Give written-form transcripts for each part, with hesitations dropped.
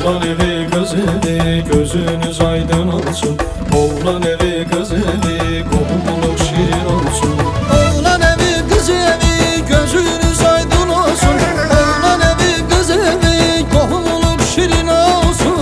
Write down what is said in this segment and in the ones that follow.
Oğlan evi kız evi gözünüz aydın olsun. Oğlan evi kız evi komuluk şirin olsun. Oğlan evi kız evi gözünüz aydın olsun. Oğlan evi kız evi kohumuluk şirin olsun.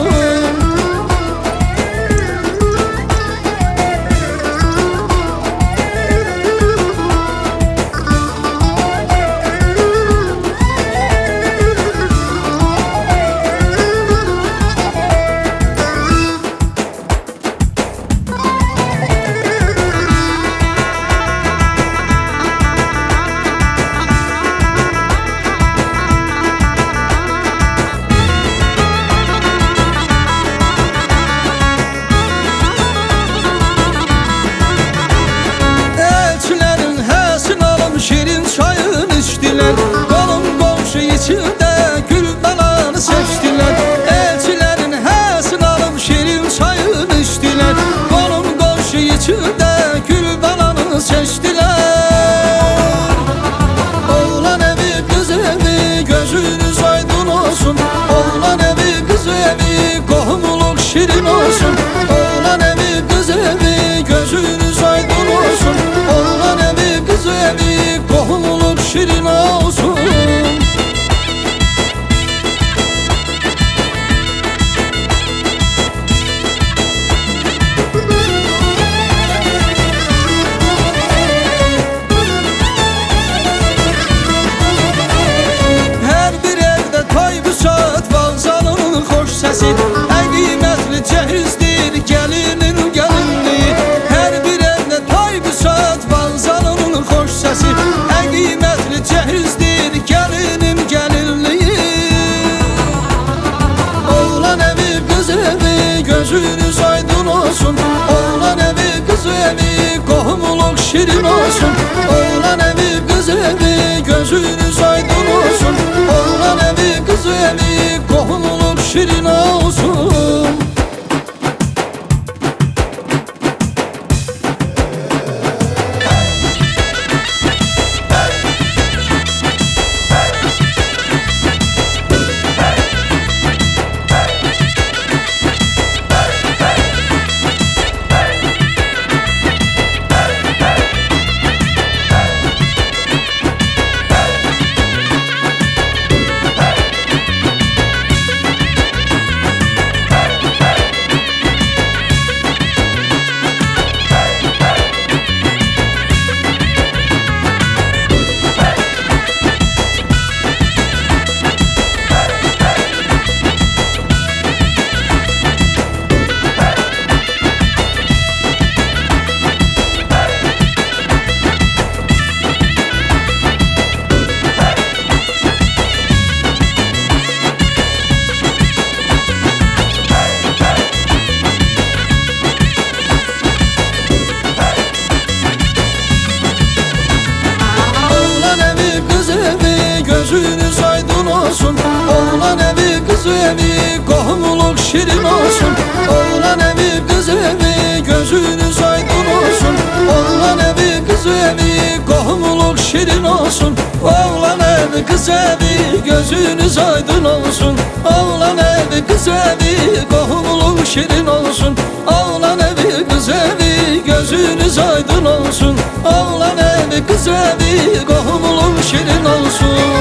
Şirin çayın içtiler, kolum komşu içinde gül dalanı seçtiler. Elçilerin hesini alıp şirin çayın içtiler, kolum komşu içinde gül dalanı seçtiler. Oğlan evi kız evi gözünüz aydın olsun. Oğlan evi kız evi kohumuluk şirin olsun. Oğlan evi kız evi gözünüz aydın olsun. Oğlan evi kız evi kohumuluk şirin olsun. Her bir evde toy bu saat vağzalının hoş sesi. En kıymetli cehizdir gelinin gelinliği. Her bir evde toy bu saat vağzalının hoş sesi. En kıymetli cehizdir gelinin gelinliği. Oğlan evi kız evi gözünüz aydın olsun. Oğlan evi kız evi kohumuluk şirin olsun. Oğlan evi kız evi gözünüz aydın olsun. Oğlan evi kız evi kohumuluk şirin olsun. Gözünüz aydın olsun. Oğlan evi kız evi kohumuluk şirin olsun. Oğlan evi kız evi gözünüz aydın olsun. Oğlan evi kız evi kohumuluk şirin olsun. Oğlan evi kız evi gözünüz aydın olsun. Oğlan evi kız evi kohumuluk şirin olsun. Oğlan evi kız evi gözünüz aydın olsun. Oğlan evi kız evi kohumuluk şirin olsun.